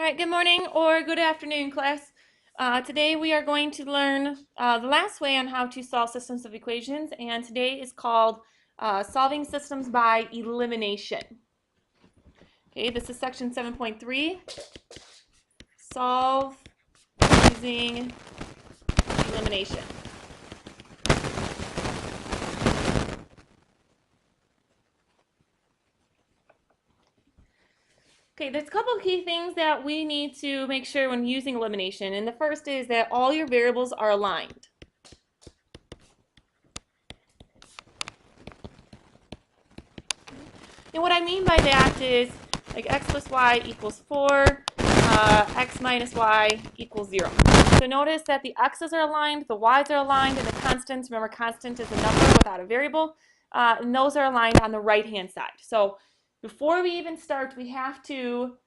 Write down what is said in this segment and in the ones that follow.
All right, good morning or good afternoon, class. Today we are going to learn the last way on how to solve systems of equations, and today is called solving systems by elimination. Okay, this is section 7.3, solve using elimination. Okay, there's a couple of key things that we need to make sure when using elimination, and the first is that all your variables are aligned. And what I mean by that is like x plus y equals 4, x minus y equals 0. So notice that the x's are aligned, the y's are aligned, and the constants, remember constant is a number without a variable, and those are aligned on the right-hand side. So before we even start, we have to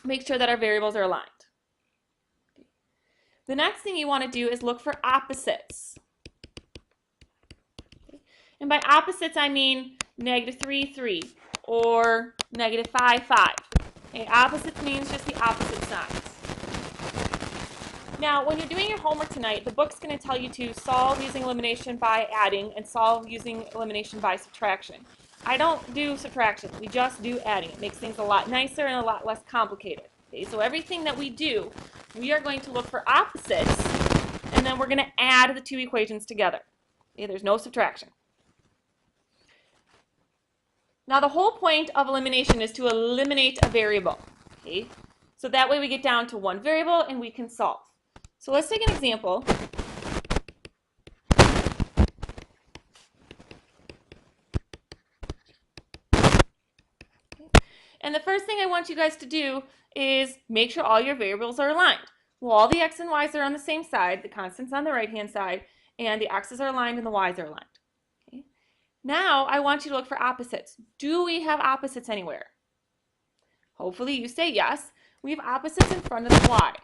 make sure that our variables are aligned. The next thing you want to do is look for opposites. And by opposites, I mean -3, 3, or -5, 5. Okay, opposites means just the opposite signs. Now, when you're doing your homework tonight, the book's going to tell you to solve using elimination by adding and solve using elimination by subtraction. I don't do subtraction. We just do adding. It makes things a lot nicer and a lot less complicated. Okay, so everything that we do, we are going to look for opposites, and then we're going to add the two equations together. Okay, there's no subtraction. Now, the whole point of elimination is to eliminate a variable. Okay? So that way we get down to one variable and we can solve. So let's take an example. And the first thing I want you guys to do is make sure all your variables are aligned. Well, all the x and y's are on the same side, the constant's on the right-hand side, and the x's are aligned and the y's are aligned. Okay? Now, I want you to look for opposites. Do we have opposites anywhere? Hopefully you say yes. We have opposites in front of the y.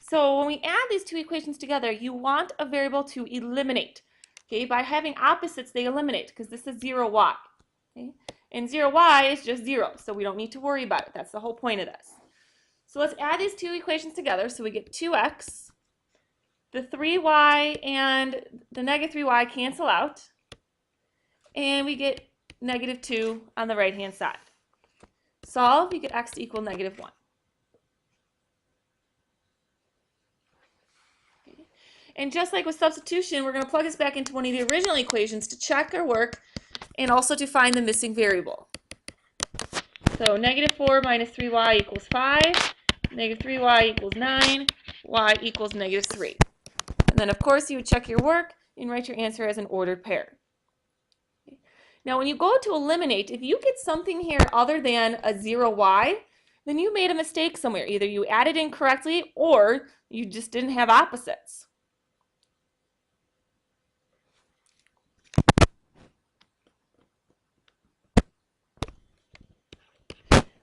So when we add these two equations together, you want a variable to eliminate. Okay? By having opposites, they eliminate because this is 0y. Okay? And 0y is just 0, so we don't need to worry about it. That's the whole point of this. So let's add these two equations together. So we get 2x, the 3y and the -3y cancel out, and we get -2 on the right-hand side. Solve, you get x to equal -1. Okay. And just like with substitution, we're going to plug this back into one of the original equations to check our work and also to find the missing variable. So -4 minus 3y equals 5, -3y equals 9, y equals -3. And then, of course, you would check your work and write your answer as an ordered pair. Okay. Now, when you go to eliminate, if you get something here other than a 0y, then you made a mistake somewhere. Either you added incorrectly or you just didn't have opposites.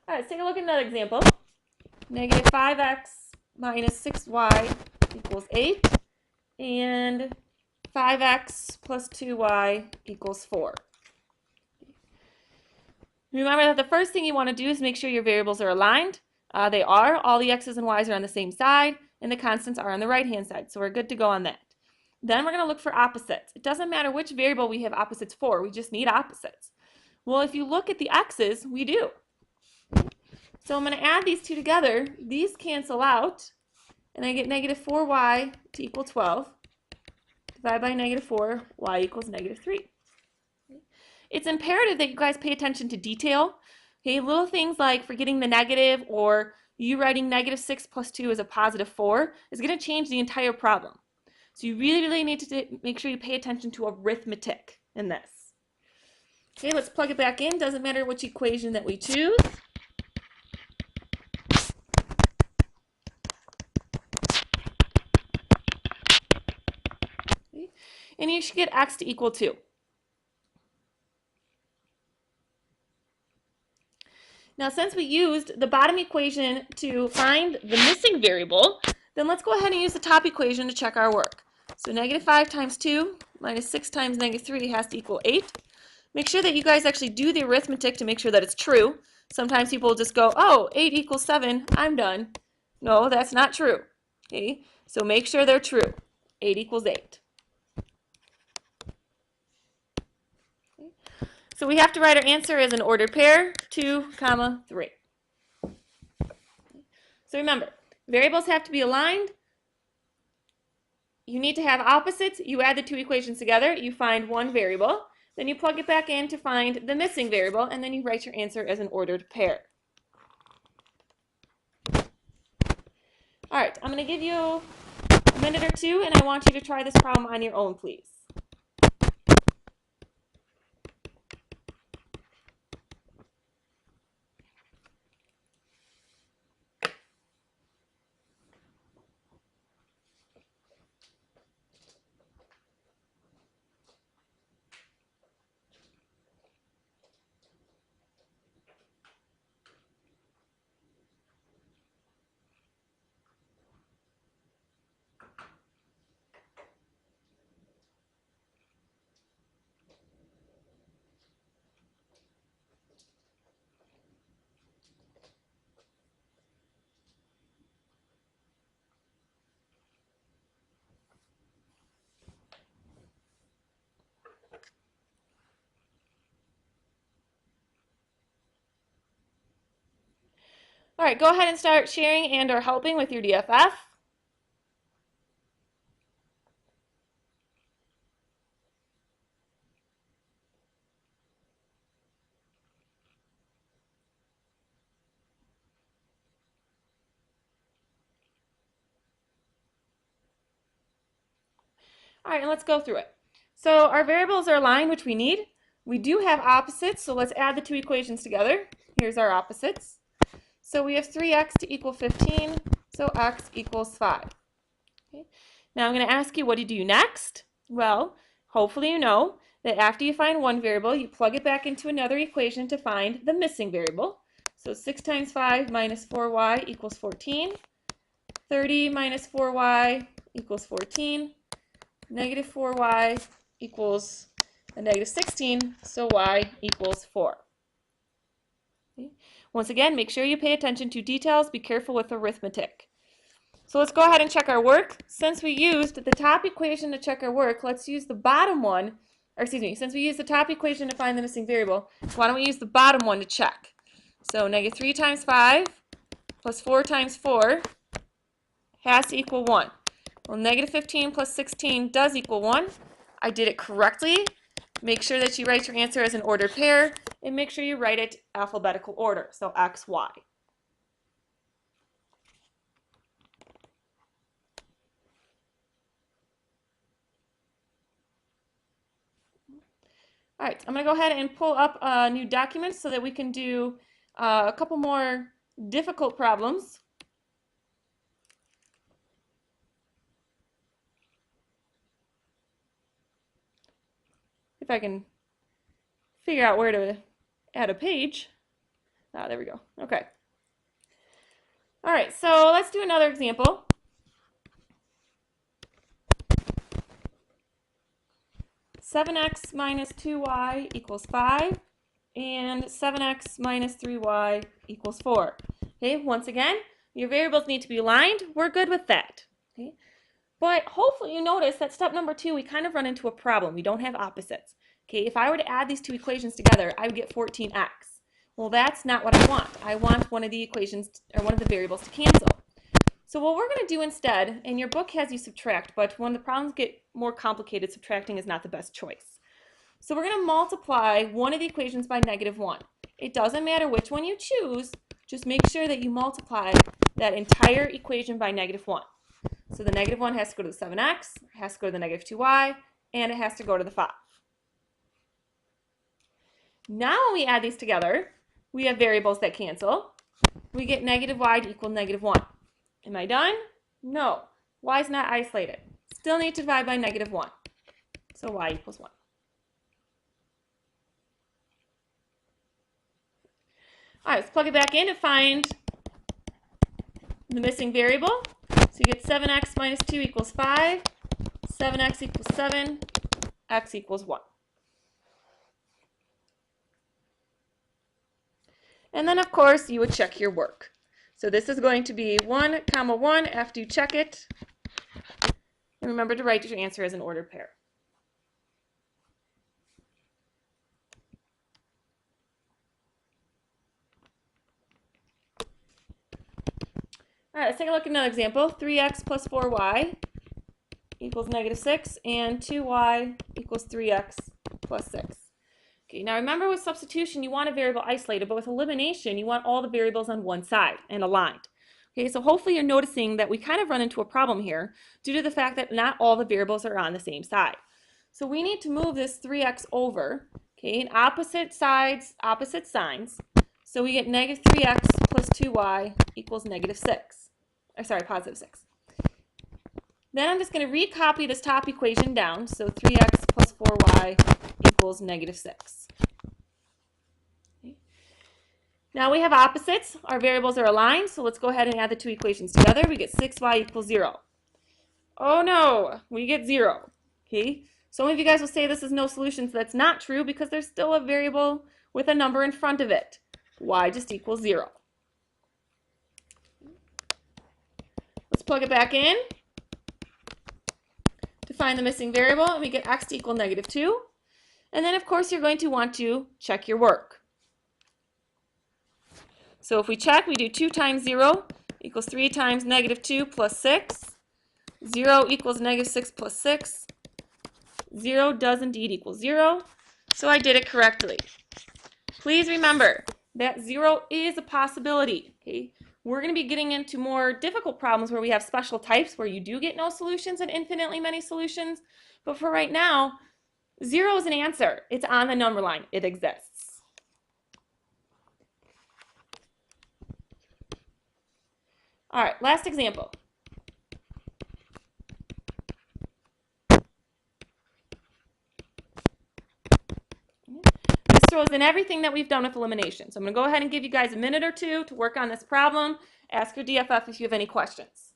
All right, let's take a look at another example. -5x minus 6y equals 8, and 5x plus 2y equals 4. Remember that the first thing you want to do is make sure your variables are aligned. They are. All the x's and y's are on the same side, and the constants are on the right-hand side, so we're good to go on that. Then we're going to look for opposites. It doesn't matter which variable we have opposites for, we just need opposites. Well, if you look at the x's, we do. So I'm going to add these two together. These cancel out, and I get -4y to equal 12. Divide by -4, y equals -3. It's imperative that you guys pay attention to detail. Okay, little things like forgetting the negative or you writing -6 plus 2 is a +4 is going to change the entire problem. So you really need to make sure you pay attention to arithmetic in this. Okay, let's plug it back in. Doesn't matter which equation that we choose. Okay. And you should get x to equal 2. Now, since we used the bottom equation to find the missing variable, then let's go ahead and use the top equation to check our work. So -5 times 2 minus 6 times -3 has to equal 8. Make sure that you guys actually do the arithmetic to make sure that it's true. Sometimes people will just go, oh, 8 equals 7, I'm done. No, that's not true. Okay, so make sure they're true. 8 equals 8. Okay. So we have to write our answer as an ordered pair, 2, 3. So remember, variables have to be aligned. You need to have opposites. You add the two equations together, you find one variable, then you plug it back in to find the missing variable, and then you write your answer as an ordered pair. All right, I'm going to give you a minute or two, and I want you to try this problem on your own, please. All right, go ahead and start sharing and or helping with your DFF. All right, and let's go through it. So our variables are aligned, which we need. We do have opposites, so let's add the two equations together. Here's our opposites. So we have 3x to equal 15, so x equals 5. Okay. Now I'm going to ask you, what do you do next? Well, hopefully you know that after you find one variable, you plug it back into another equation to find the missing variable. So 6 times 5 minus 4y equals 14. 30 minus 4y equals 14. Negative 4y equals a negative 16, so y equals 4. Okay. Once again, make sure you pay attention to details. Be careful with arithmetic. So let's go ahead and check our work. Since we used the top equation to check our work, let's use the bottom one, or excuse me, since we used the top equation to find the missing variable, why don't we use the bottom one to check? So negative 3 times 5 plus 4 times 4 has to equal 1. Well, negative 15 plus 16 does equal 1. I did it correctly. Make sure that you write your answer as an ordered pair, and make sure you write it alphabetical order, so x, y. All right, I'm going to go ahead and pull up a new document so that we can do a couple more difficult problems. If I can figure out where to add a page. Ah, there we go. Okay. All right, so let's do another example. (7x minus 2y equals 5) and 7x minus 3y equals 4. Okay, once again, your variables need to be aligned. We're good with that. Okay, but hopefully you notice that step number 2, we kind of run into a problem. We don't have opposites. Okay, if I were to add these two equations together, I would get 14x. Well, that's not what I want. I want one of the equations, or one of the variables, to cancel. So what we're going to do instead, and your book has you subtract, but when the problems get more complicated, subtracting is not the best choice. So we're going to multiply one of the equations by negative 1. It doesn't matter which one you choose, just make sure that you multiply that entire equation by negative 1. So the negative 1 has to go to the 7x, it has to go to the negative 2y, and it has to go to the 5. Now when we add these together, we have variables that cancel. We get negative y to equal negative 1. Am I done? No. Y is not isolated. Still need to divide by negative 1. So y equals 1. All right, let's plug it back in to find the missing variable. So you get 7x minus 2 equals 5, 7x equals 7, x equals 1. And then, of course, you would check your work. So this is going to be 1, 1 after you check it. And remember to write your answer as an ordered pair. All right, let's take a look at another example. 3x plus 4y equals -6, and 2y equals 3x plus 6. Okay, now remember with substitution, you want a variable isolated, but with elimination, you want all the variables on one side and aligned. Okay, so hopefully you're noticing that we kind of run into a problem here due to the fact that not all the variables are on the same side. So we need to move this 3x over, okay, in opposite sides, opposite signs. So we get -3x plus 2y equals -6. Positive 6. Then I'm just going to recopy this top equation down. So 3x plus 4y equals -6. Okay. Now we have opposites. Our variables are aligned. So let's go ahead and add the two equations together. We get 6y equals 0. Oh no, we get 0. Okay. Some of you guys will say this is no solution. So that's not true because there's still a variable with a number in front of it. Y just equals 0. Let's plug it back in to find the missing variable, and we get x to equal -2. And then, of course, you're going to want to check your work. So if we check, we do 2 times 0 equals 3 times -2 plus 6. 0 equals -6 plus 6. 0 does indeed equal 0. So I did it correctly. Please remember that 0 is a possibility. Okay? We're going to be getting into more difficult problems where we have special types where you do get no solutions and infinitely many solutions. But for right now, 0 is an answer. It's on the number line. It exists. All right, last example. This throws in everything that we've done with elimination. So I'm going to go ahead and give you guys a minute or two to work on this problem. Ask your DFF if you have any questions.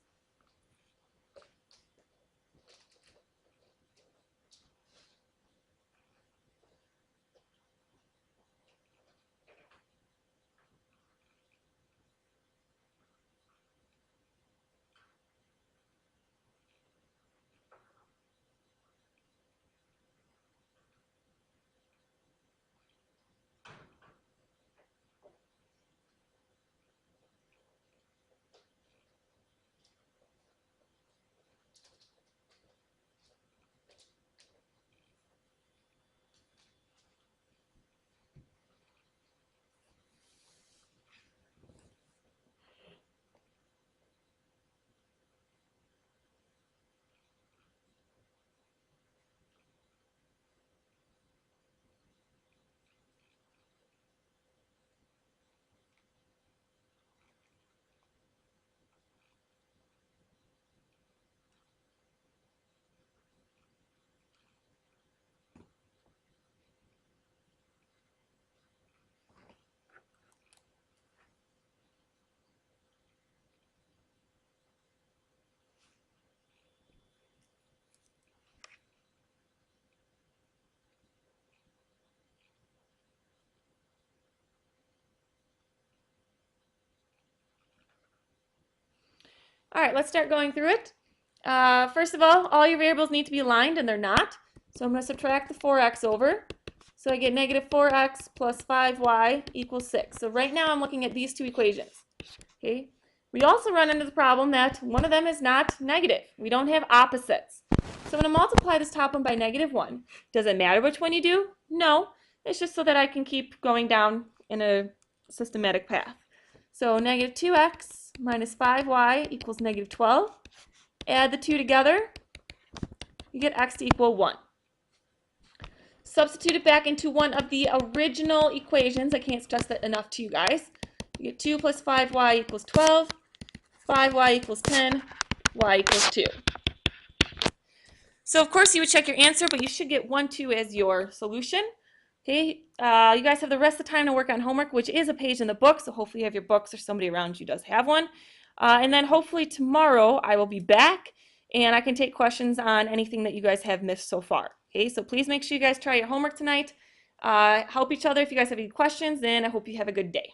All right, let's start going through it. First of all your variables need to be aligned, and they're not. So I'm going to subtract the 4x over. So I get -4x plus 5y equals 6. So right now I'm looking at these two equations. Okay. We also run into the problem that one of them is not negative. We don't have opposites. So I'm going to multiply this top one by -1. Does it matter which one you do? No. It's just so that I can keep going down in a systematic path. So -2x minus 5y equals -12. Add the two together, you get x to equal 1. Substitute it back into one of the original equations. I can't stress that enough to you guys. You get 2 plus 5y equals 12, 5y equals 10, y equals 2. So of course you would check your answer, but you should get 1, 2 as your solution. Okay, you guys have the rest of the time to work on homework, which is a page in the book, so hopefully you have your books or somebody around you does have one. And then hopefully tomorrow I will be back and I can take questions on anything that you guys have missed so far. Okay, so please make sure you guys try your homework tonight. Help each other if you guys have any questions, and I hope you have a good day.